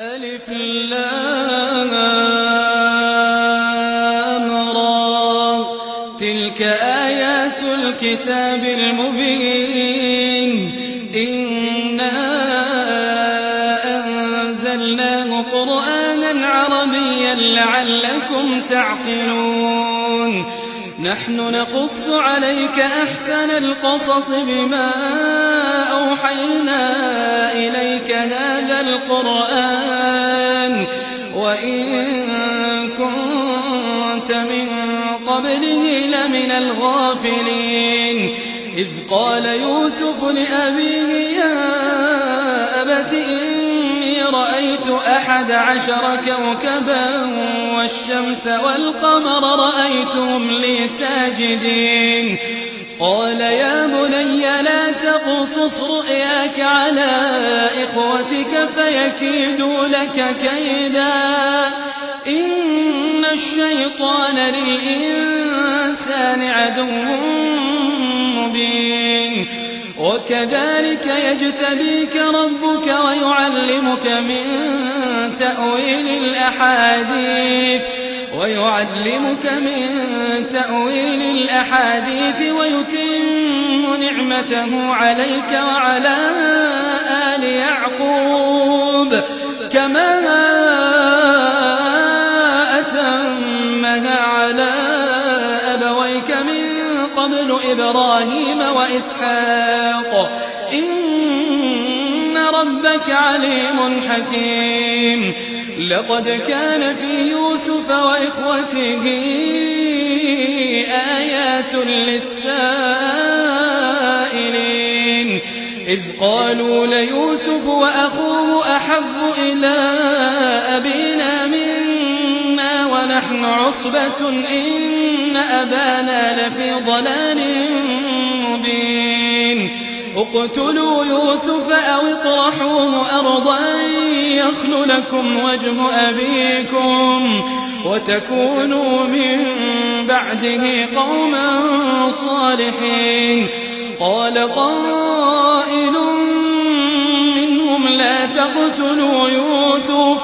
ألف لام را تلك آيات الكتاب المبين إنا أنزلناه قرآنا عربيا لعلكم تعقلون نحن نقص عليك أحسن القصص بما أوحينا إليك هذا القرآن وإن كنت من قبله لمن الغافلين إذ قال يوسف لأبيه يا أبت إني رأيت 11 كوكبا والشمس والقمر رأيتهم لي ساجدين قال يا بني لا تقصص رؤياك على إخوتك فيكيدوا لك كيدا إن الشيطان للإنسان عدو مبين وكذلك يجتبيك ربك ويعلمك من تأويل الأحاديث ويتم نعمته عليك وعلى آل يعقوب كما أتمها على أبويك من قبل إبراهيم وإسحاق إن ربك عليم حكيم لقد كان في يوسف وإخوته آيات للسائلين إذ قالوا ليوسف وأخوه أحب إلى أبينا منا ونحن عصبة إن أبانا لفي ضلال مبين اقتلوا يوسف أو اطرحوه أرضا يخل لكم وجه أبيكم وتكونوا من بعده قوما صالحين قال قائل منهم لا تقتلوا يوسف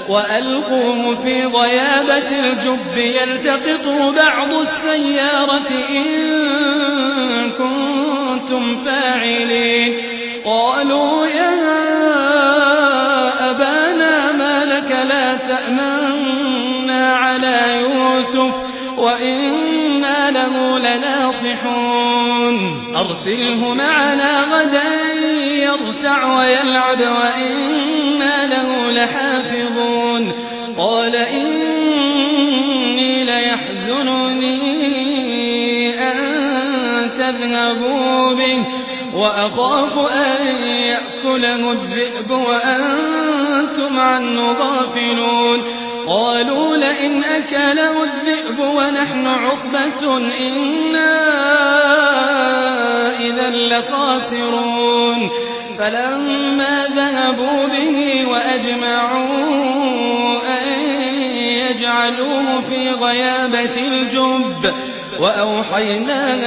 وألقوه في غيابة الجب يلتقطه بعض السيارة إن كنتم فاعلين قالوا يا أبانا ما لك لا تأمنا على يوسف وإنا له لناصحون أرسله معنا غدا يرتع ويلعب وإنا له لحافظون قال إني ليحزنني أن تذهبوا به وأخاف أن يأكله الذئب وأنتم عنه غافلون قالوا لئن أكله الذئب ونحن عصبة إنا إذا لخاسرون فلما ذهبوا به وأجمعوا أن يجعلوه في غيابة الجب وأوحينا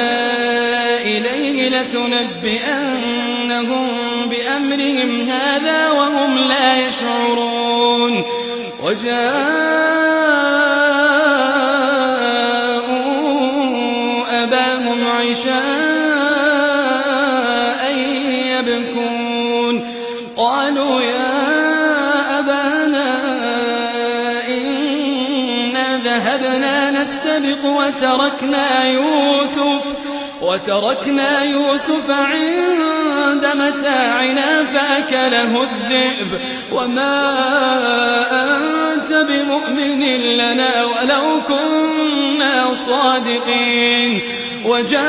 إليه لتنبئنهم بأمرهم هذا وهم لا يشعرون وجاءوا أباهم عشاء يبكون قالوا يا أبانا إنا ذهبنا نستبق وتركنا يوسف عند متاعنا فأكله الذئب وما أنت بمؤمن لنا ولو كنا صادقين وجاءوا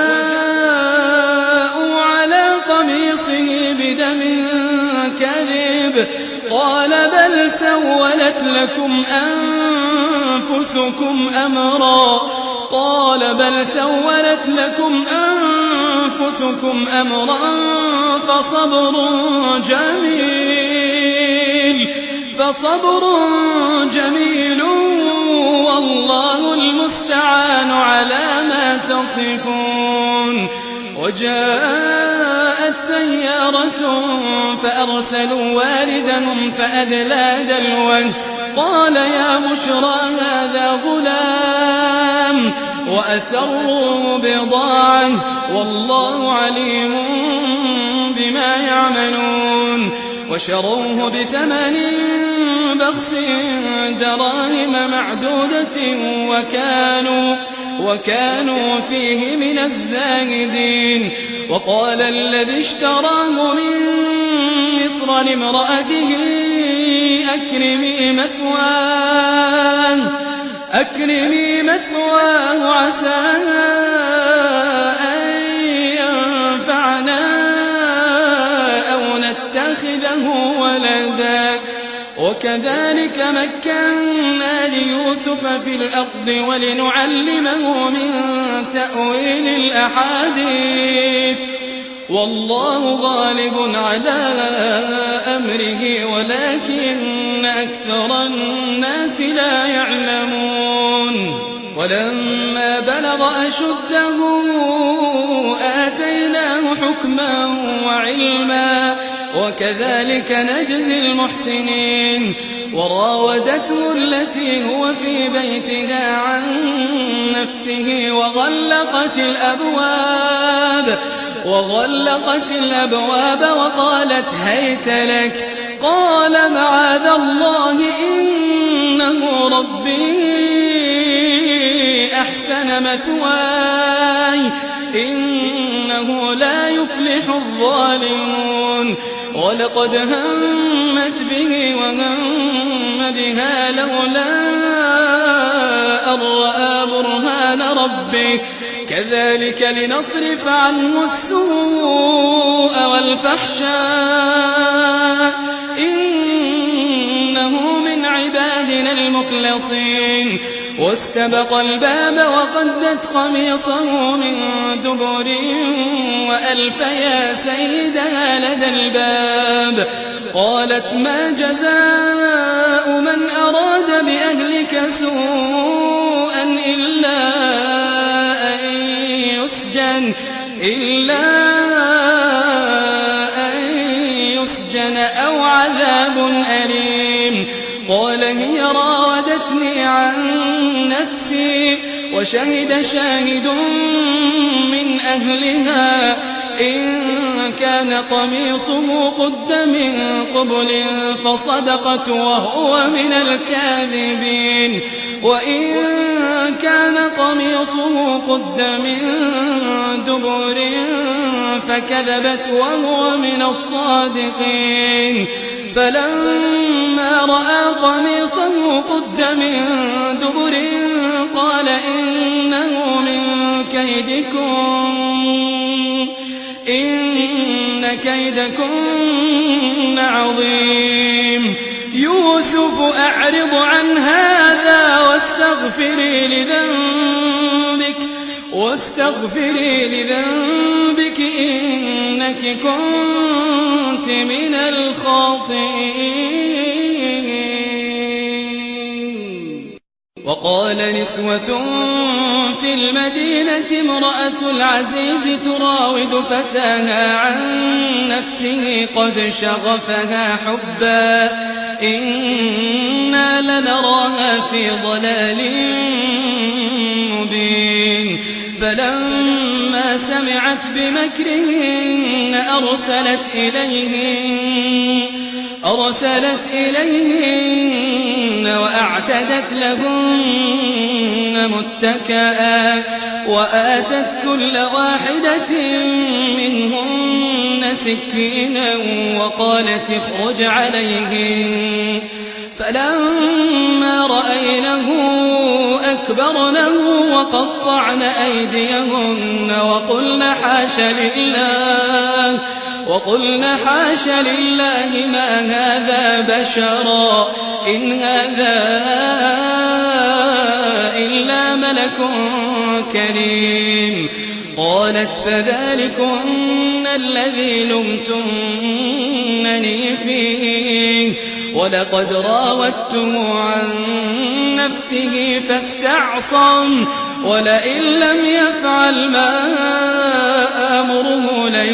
على قميصه بدم كذب قال بل سولت لكم أنفسكم أمرا فصبر جميل والله المستعان على ما تصفون وجاءت سيارة فأرسلوا واردهم فأدلى دلوه قال يا بشرى هذا غلام وأسروا بضاعة والله عليم بما يعملون وشروه بثمن بخس دراهم معدودة وكانوا فيه من الزاهدين وقال الذي اشتراه من مصر لامرأته أكرمي مثواه عسى أن ينفعنا أو نتخذه ولدا وكذلك مكنا ليوسف في الأرض ولنعلمه من تأويل الأحاديث والله غالب على أمره ولكن أكثر الناس لا يعلمون ولما بلغ أشده آتيناه حكما وعلما وكذلك نجزي المحسنين وراودته التي هو في بيتها عن نفسه وغلقت الأبواب وقالت هيت لك قال معاذ الله إنه ربي أحسن مثواي إنه لا يفلح الظالمون ولقد همت به وهم بها لولا أن رأى برهان ربه كذلك لنصرف عنه السوء والفحشاء إنه من عبادنا المخلصين واستبق الباب وقدت قميصه من دبر وألف يا سيدها لدى الباب قالت ما جزاء من أراد بأهلك سوءا إلا أن يسجن أو عذاب أليم قال هي راودتني عن نفسي وشهد شاهد من أهلها إن كان قميصه قد من قبل فصدقت وهو من الكاذبين وإن كان قميصه قد من دبر فكذبت وهو من الصادقين فلما رأى قميصه قد من دبر قال إنه من كيدكم إن كيدكن عظيم يوسف أعرض عن هذا واستغفري لذنبك إنك كنت من الخاطئين وقال نسوة في المدينة امرأة العزيز تراود فتاها عن نفسه قد شغفها حبا إنا لنراها في ضلال مبين فلما سمعت بمكرهن أرسلت إليهن وأعتدت لهن متكئا وآتت كل واحدة منهن سكينا وقالت اخرج عليهن فلما رأينه أكبرنه وقطعن أيديهن وقلن حاش لله ما هذا بشرا إن هذا إلا ملك كريم قالت فذلكن الذي لمتنني فيه ولقد راودته عن نفسه فاستعصم ولئن لم يفعل ما آمره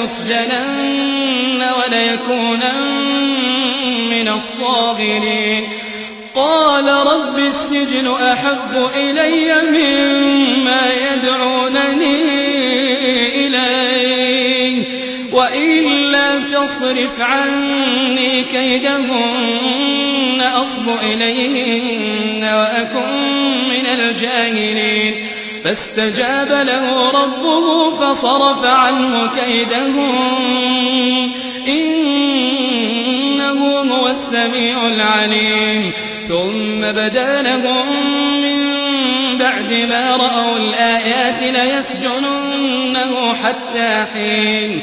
ليسجنن وليكونن من الصاغرين. قال رب السجن أحب إلي مما يدعونني إليه وإلا تصرف عني كيدهن أصب إليهن وأكن من الجاهلين. فاستجاب له ربه فصرف عنه كيدهن إنه هو السميع العليم. ثم بدا لهم من بعد ما رأوا الآيات ليسجننه حتى حين.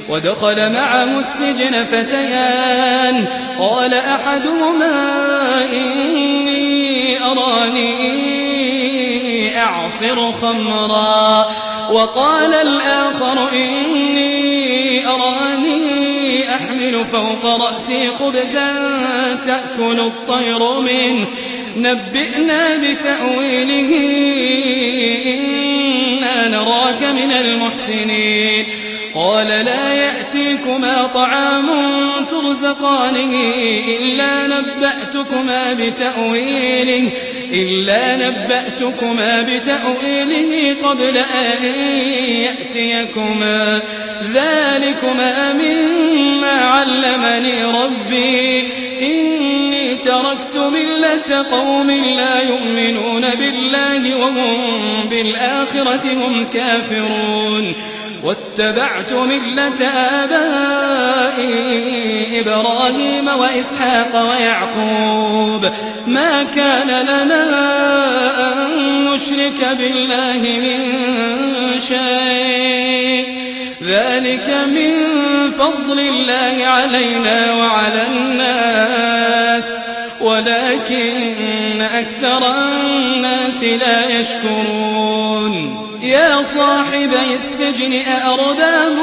ودخل معه السجن فتيان قال أحدهما إني أراني أعصر خمرا وقال الآخر إني أراني أحمل فوق رأسي خبزا تأكل الطير منه نبئنا بتأويله إنا نراك من المحسنين. قال لا يأتيكما طعام ترزقانه إلا نبأتكما بتأويله قبل أن يأتيكما ذلكما مما علمني ربي إني تركت ملة قوم لا يؤمنون بالله وهم بالآخرة هم كافرون واتبعت ملة آبائي إبراهيم وإسحاق ويعقوب ما كان لنا أن نشرك بالله من شيء ذلك من فضل الله علينا وعلى الناس ولكن أكثر الناس لا يشكرون. يا صاحبي السجن أأرباب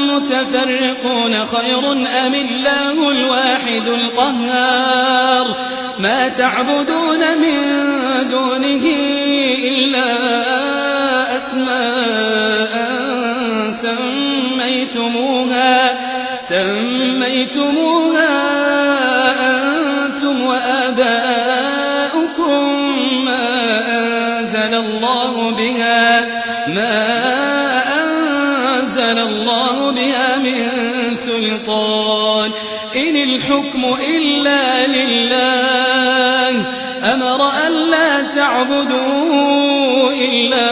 متفرقون خير أم الله الواحد القهار ما تعبدون من دونه إلا أسماء سميتموها أنتم وآباؤكم ما أنزل الله بها من سلطان إن الحكم إلا لله أمر أن لا تعبدوا إلا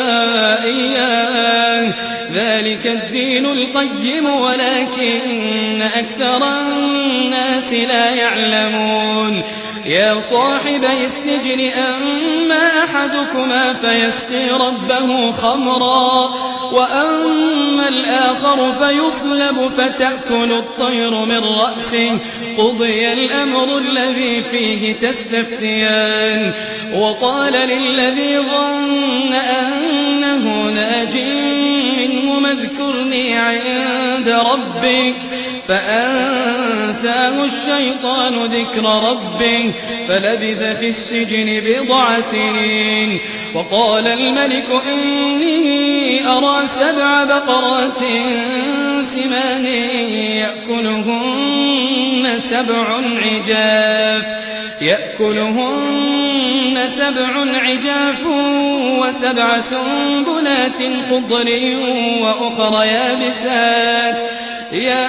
إياه ذلك الدين القيم ولكن أكثر الناس لا يعلمون. يا صاحبي السجن أما أحدكما فيسقي ربه خمرا وأما الآخر فيصلب فتأكل الطير من رأسه قضي الأمر الذي فيه تستفتيان. وقال للذي ظن أنه ناج منهما اذكرني عند ربك فأنساه الشيطان ذكر ربه فلبث في السجن بضع سنين. وقال الملك إني أرى 7 بقرات سمان يأكلهن 7 عجاف و7 سنبلات خضر وأخر يابسات يا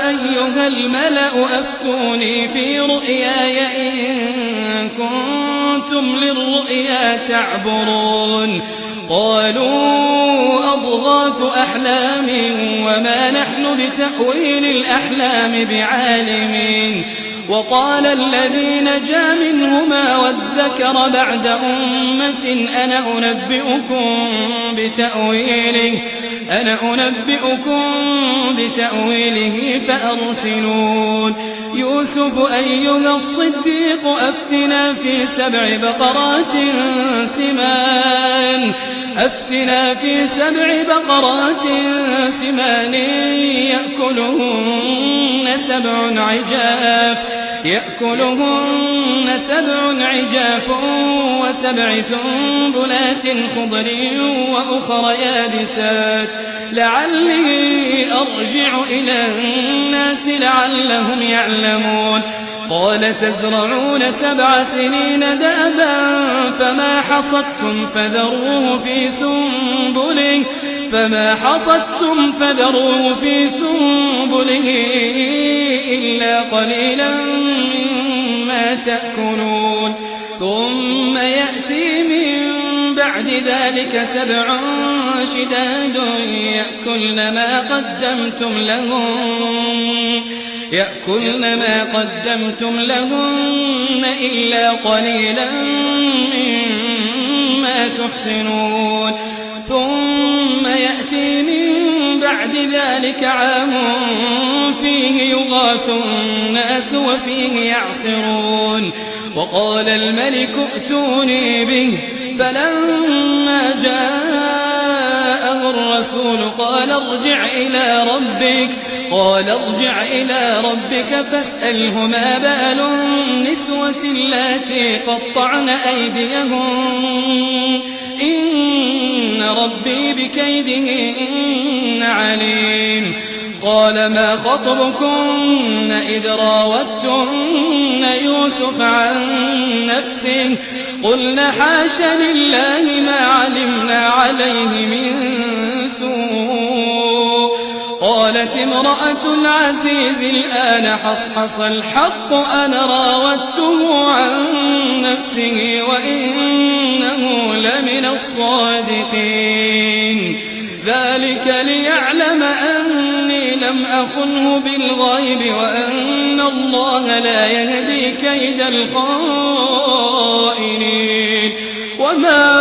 أيها الملأ أفتوني في رؤياي إن كنتم للرؤيا تعبرون. قالوا أضغاث أحلام وما نحن بتأويل الأحلام بعالمين. وقال الذي نجا منهما وادكر بعد أمة أنا أنبئكم بتأويله فأرسلون. يوسف أيها الصديق أفتنا في 7 بقرات سمان يأكلهن 7 عجاف يأكلهن 7 عجاف و7 سنبلات خضر وأخر يابسات لعلي أرجع إلى الناس لعلهم يعلمون قال تزرعون 7 سنين دأبا فما حصدتم فذروه في سنبله إلا قليلا مما تأكلون ثم يأتي من بعد ذلك 7 شداد يأكلن ما قدمتم لهن إلا قليلا مما تحسنون ثم يأتي من بعد ذلك عام فيه يغاث الناس وفيه يعصرون وقال الملك ائتوني به فلما جاءه الرسول قال ارجع إلى ربك فاسأله ما بال النسوة اللاتي قطعن أيديهن إن ربي بكيدهن عليم قال ما خطبكن إذ راوتن يوسف عن نفسه قلنا حاش لله ما علمنا عليه من سوء قالت امرأة العزيز الآن حصحص الحق أنا راودته عن نفسه وإنه لمن الصادقين ذلك ليعلم أني لم أخنه بالغيب وأن الله لا يهدي كيد الخائنين وما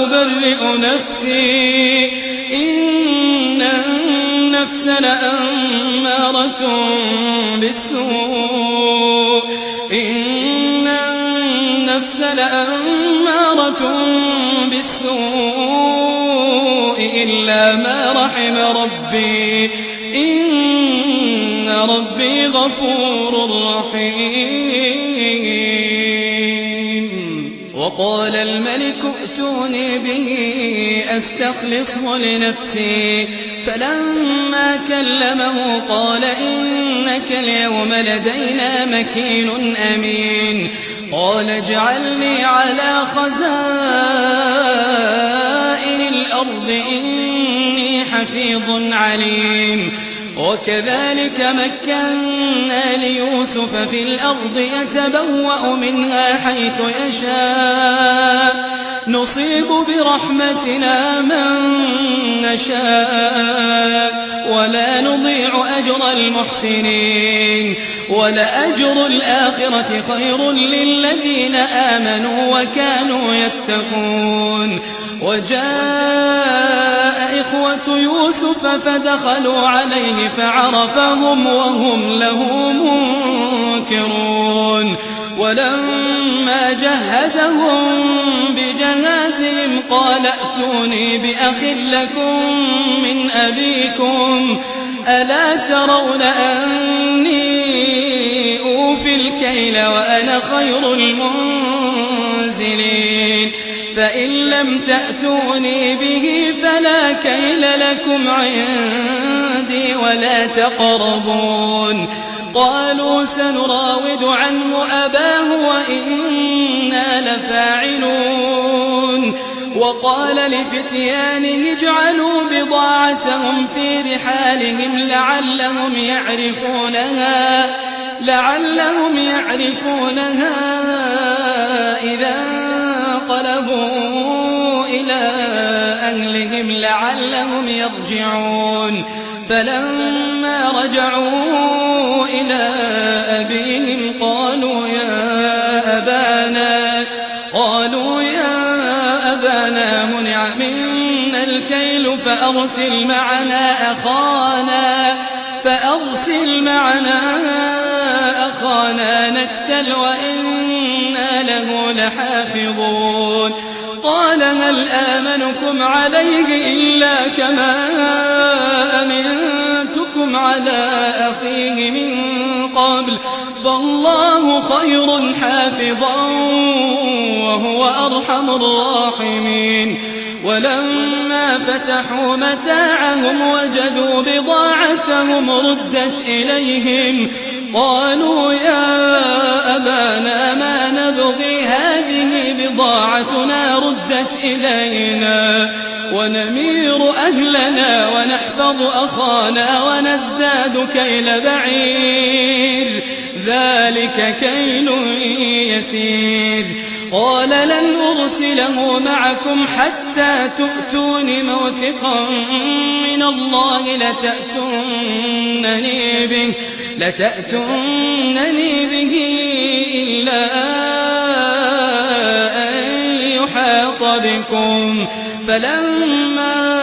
أبرئ نفسي إن النفس لأمارة بالسوء إلا ما رحم ربي إن ربي غفور رحيم وقال الملك ائتوني به أستخلصه لنفسي فلما كلمه قال إنك اليوم لدينا مكين أمين قال اجعلني على خزائن الأرض إني حفيظ عليم وكذلك مكنا ليوسف في الأرض يتبوأ منها حيث يشاء نصيب برحمتنا من نشاء ولا نضيع أجر المحسنين ولأجر الآخرة خير للذين آمنوا وكانوا يتقون وجاء إخوة يوسف فدخلوا عليه فعرفهم وهم له منكرون ولما جهزهم بجهازهم قال ائتوني بأخ لكم من أبيكم ألا ترون أني أوفي الكيل وأنا خير المنزلين فإن لم تأتوني به فلا كيل لكم عندي ولا تقربون قالوا سنراود عنه أباه وإنا لفاعلون وقال لفتيانه اجعلوا بضاعتهم في رحالهم لعلهم يعرفونها إذا انقلبوا إلى أهلهم لعلهم يرجعون فلما رجعوا إلى أبيهم قالوا يا أبانا منع منا الكيل فأرسل معنا أخانا نكتل وإنا له لحافظون قال هل آمنكم عليه إلا كما أمنتكم منكم على أخيه من قبل فالله خير حافظا وهو أرحم الراحمين ولما فتحوا متاعهم وجدوا بضاعتهم ردت إليهم قالوا يا أبانا ما نبغي هذه بضاعتنا ردت إلينا ونمير أهلنا ونحفظ أخانا ونزداد كيل بعير ذلك كيل يسير قال لن أرسله معكم حتى تؤتون موثقا من الله لتأتونني به إلا أن يحاط بكم فلما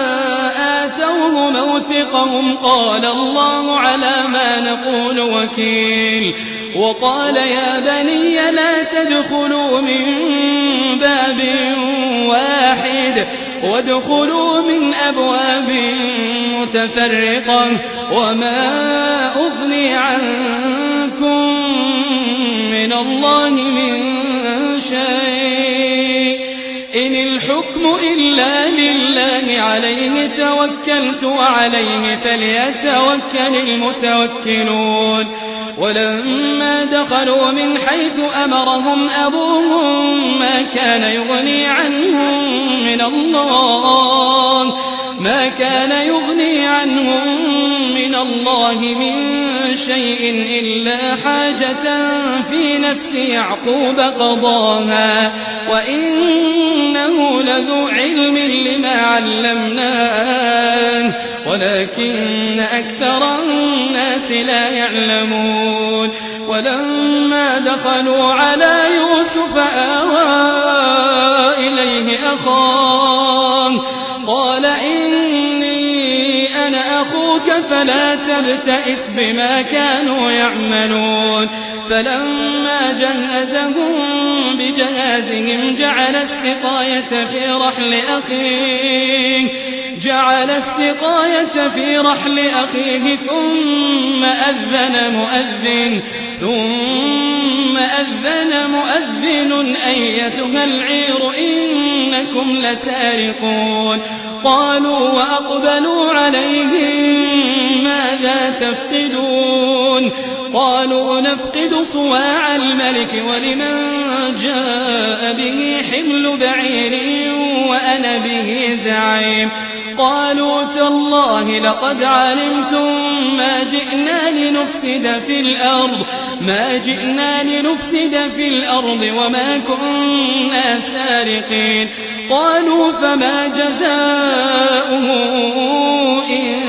آتوه موثقهم قال الله على ما نقول وكيل وقال يا بني لا تدخلوا من باب واحد وادخلوا من أبواب متفرقة وما أغني عنكم من الله من شيء إن الحكم إلا لله عليه توكلت وعليه فليتوكل المتوكلون ولما دخلوا من حيث أمرهم أبوهم ما كان يغني عنهم من الله من شيء إلا حاجة في نفس يعقوب قضاها وإنه لذو علم لما علمناه ولكن أكثر الناس لا يعلمون ولما دخلوا على يوسف آوى إليه أخاه قال إني أنا أخوك فلا تبتئس بما كانوا يعملون فلما جهزهم بجهازهم جعل السقاية في رحل أخيه ثم أذن مؤذن أيتها العير إنكم لسارقون قالوا وأقبلوا عليهم ماذا تفقدون قالوا نفقد صواع الملك ولمن جاء به حمل بعير وأنا به زعيم قالوا تالله لقد علمتم ما جئنا لنفسد في الأرض وما كنا سارقين قالوا فما جزاؤه إن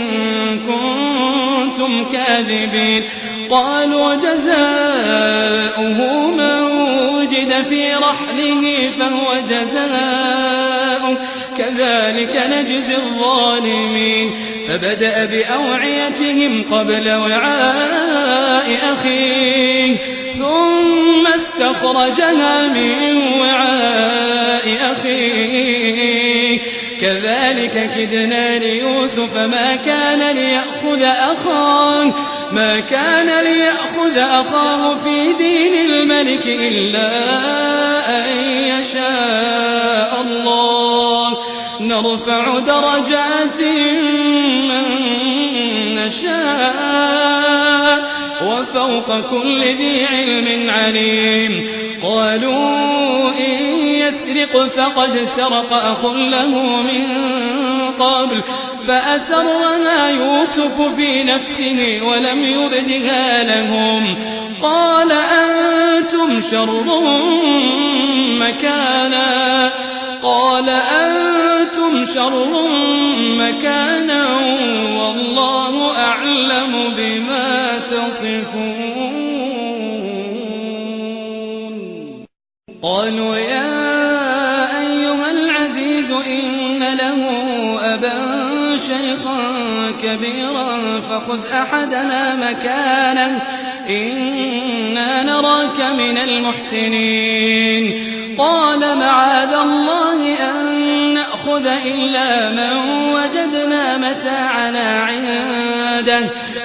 كنتم كاذبين قالوا جزاؤه من وجد في رحله فهو جزاؤه كذلك نجزي الظالمين فبدأ بأوعيتهم قبل وعاء أخيه ثم استخرجها من وعاء أخيه كذلك كدنا ليوسف ما كان ليأخذ أخاه في دين الملك إلا أن يشاء الله نرفع درجات من نشاء وفوق كل ذي علم عليم قالوا إن يسرق فقد سرق أخ له من قبل فأسرها يوسف في نفسه ولم يبدها لهم قال أنتم شر مكانا والله أعلم بما تصفون قالوا يا أيها العزيز إن له أبا شيخا كبيرا فخذ أحدنا مكانه إنا نراك من المحسنين قال معاذ الله أن نأخذ إلا من وجدنا متاعنا عنده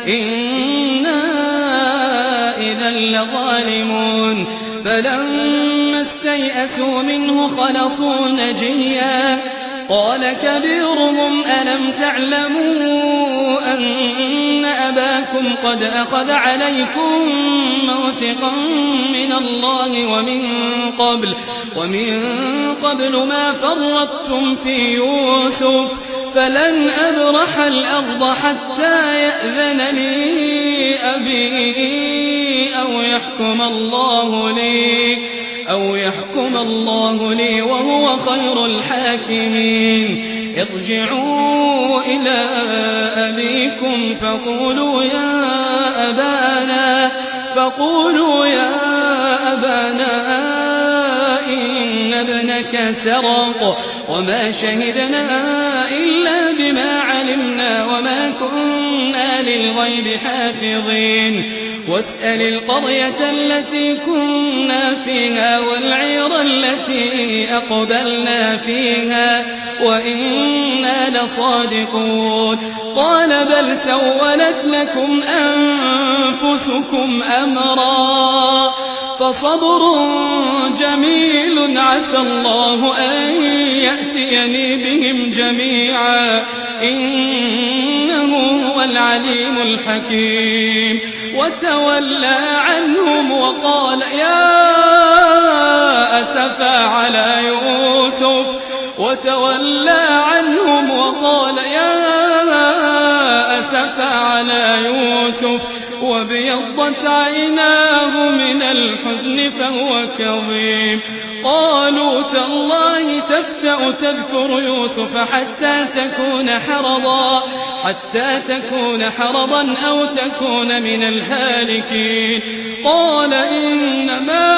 إنا إذا لظالمون فلما استيئسوا منه خلصوا نجيا قال كبيرهم ألم تعلموا أن أباكم قد أخذ عليكم موثقا من الله ومن قبل ما فرطتم في يوسف فلن أبرح الأرض حتى يأذن لي أبي أو يحكم الله لي وهو خير الحاكمين ارجعوا إلى أبيكم فقولوا يا أبانا إن ابنك سرق وما شهدنا إلا بما علمنا وما كنا للغيب حافظين واسأل القرية التي كنا فيها والعير التي أقبلنا فيها وإنا لصادقون قال بل سولت لكم أنفسكم أمرا فصبر جميل عسى الله أن يأتيني بهم جميعا إنه هو العليم الحكيم وتولى عنهم وقال يا أسفا على يوسف وابيضت عيناه من الحزن فهو كظيم قالوا تالله تفتأ تذكر يوسف حتى تكون حرضا أو تكون من الهالكين قال إنما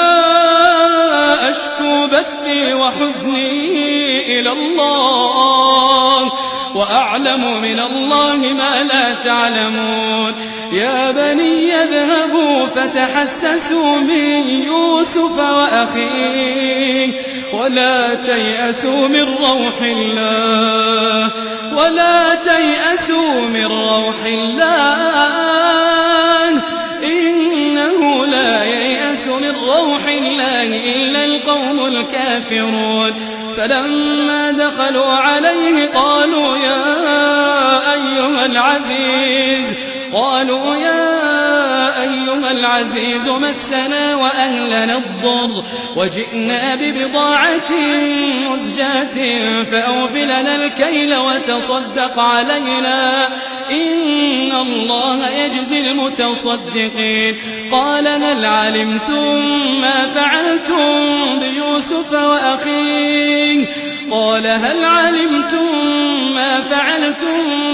أشكو بثي وحزني إلى الله وأعلم من الله ما لا تعلمون يا بني اذهبوا فتحسسوا من يوسف وأخيه ولا تيأسوا من روح الله إنه لا ييأس من روح الله إلا القوم الكافرون فلما دخلوا عليه قالوا يا أيها العزيز مسنا وأهلنا الضر وجئنا ببضاعة مزجاة فأوفلنا الكيل وتصدق علينا إن الله يجزي المتصدقين قال هل علمتم ما فعلتم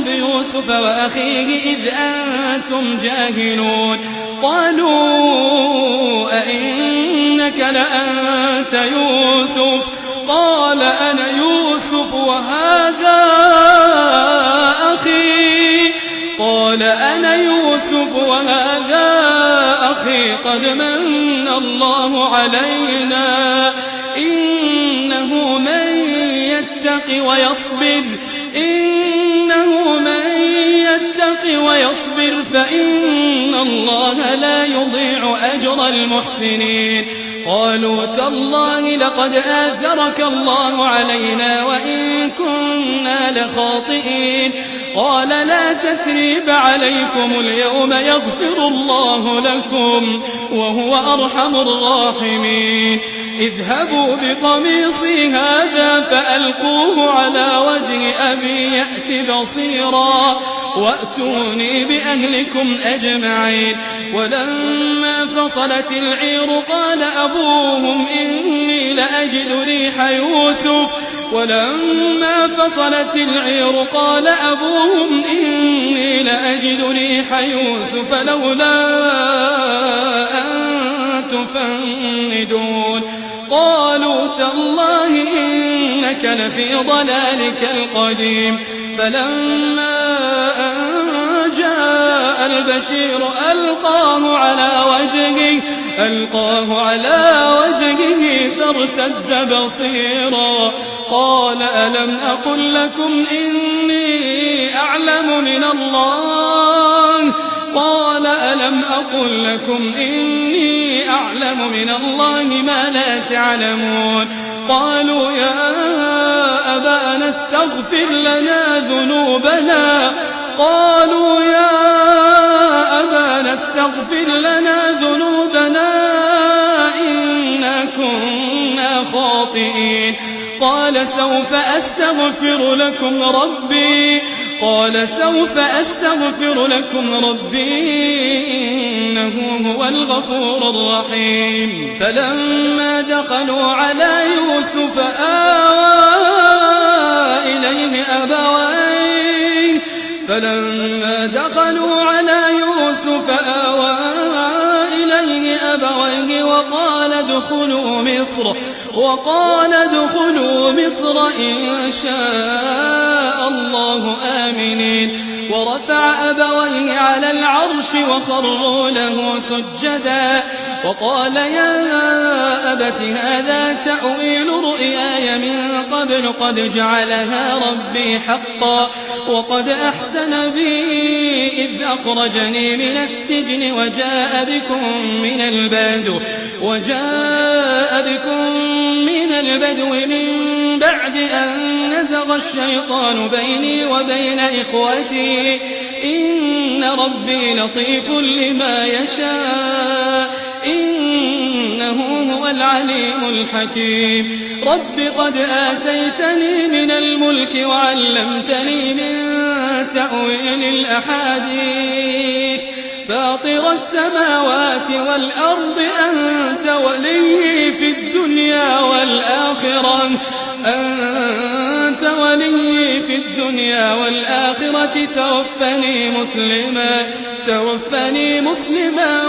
بيوسف وأخيه إذ أنتم جاهلون قالوا أئنك لأنت يوسف قال أنا يوسف وهذا أخي قد من الله علينا إنه من يتق ويصبر فإن الله لا يضيع أجر المحسنين قالوا تالله لقد آثرك الله علينا وإن كنا لخاطئين قال لا تثريب عليكم اليوم يغفر الله لكم وهو أرحم الراحمين اذهبوا بقميصي هذا فألقوه على وجه أبي يأت بصيرا وأتوني بأهلكم أجمعين ولما فصلت العير قال أبوهم إني لأجد ريح يوسف لولا أن تفندون قالوا تالله إنك لفي ضلالك القديم فلما أن جاء البشير ألقاه على وجهه فارتد بصيرا قال ألم أقل لكم إني أعلم من الله ألم أقل لكم إني أعلم من الله ما لا تعلمون قالوا يا أبانا استغفر لنا ذنوبنا إنا كنا خاطئين قال سوف أستغفر لكم ربي إنه هو الغفور الرحيم فلما دخلوا على يوسف آوى إليه أبويه وقال ادخلوا مصر إن شاء الله آمنين ورفع أبويه على العرش وخروا له سجدا وقال يا أبت هذا تأويل رؤياي من قبل قد جعلها ربي حقا وقد أحسن بي إذ أخرجني من السجن وجاء بكم من البدو من بعد أن نزغ الشيطان بيني وبين إخوتي إن ربي لطيف لما يشاء إنه هو العليم الحكيم رب قد آتيتني من الملك وعلمتني من تأويل الأحاديث فاطر السماوات والأرض أنت ولي في الدنيا والآخرة توفني مسلما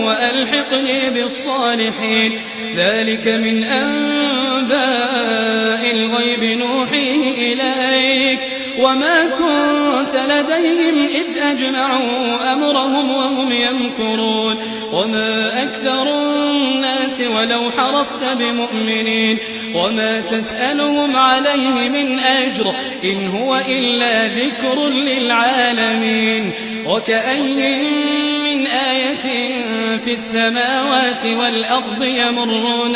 وألحقني بالصالحين ذلك من أنباء الغيب نوحيه إليك وما كنت لديهم إذ أجمعوا أمرهم وهم يمكرون وما أكثر الناس ولو حرصت بمؤمنين وما تسألهم عليه من أجر إن هو إلا ذكر للعالمين وكأي من آية في السماوات والأرض يمرون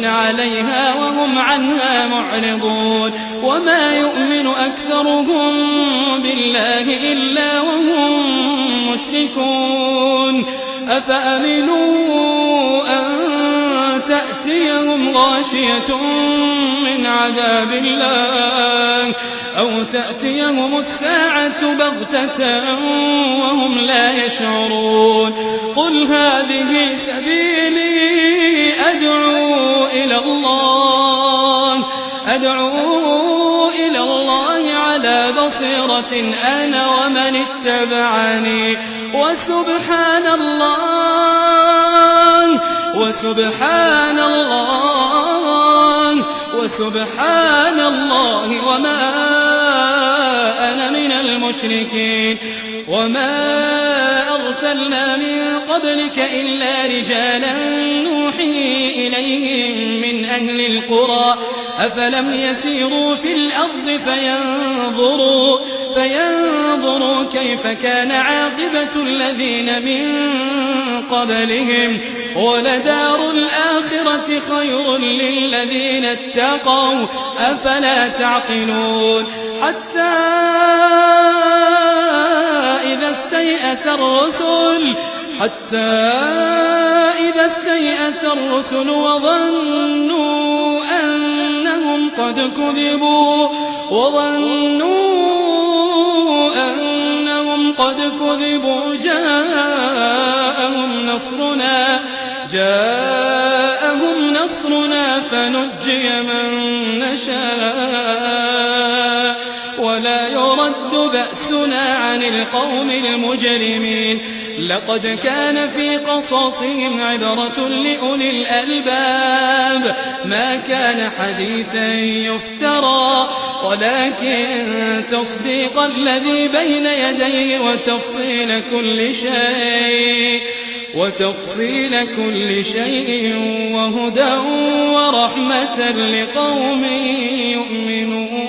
عليها وهم عنها معرضون وما يؤمن أكثرهم بالله إلا وهم مشركون أفأمنوا أن تأتيهم غاشية من عذاب الله أو تأتيهم الساعة بغتة وهم لا يشعرون قل هذه سبيلي أدعو إلى الله على بصيرة أنا ومن اتبعني وسبحان الله وما أنا من المشركين وما أرسلنا من قبلك إلا رجالا نوحي إليهم من أهل القرى أفلم يسيروا في الأرض فينظروا كيف كان عاقبة الذين من قبلهم ولدار الآخرة خير للذين اتقوا أفلا تعقلون حتى إذا استيأس الرسل وظنوا أنهم قد كذبوا جاءهم نصرنا فنجي من نشاء ولا يرد بأسنا عن القوم المجرمين لقد كان في قصصهم عبرة لأولي الألباب ما كان حديثا يفترى ولكن تصديق الذي بين يديه وتفصيل كل شيء وهدى ورحمة لقوم يؤمنون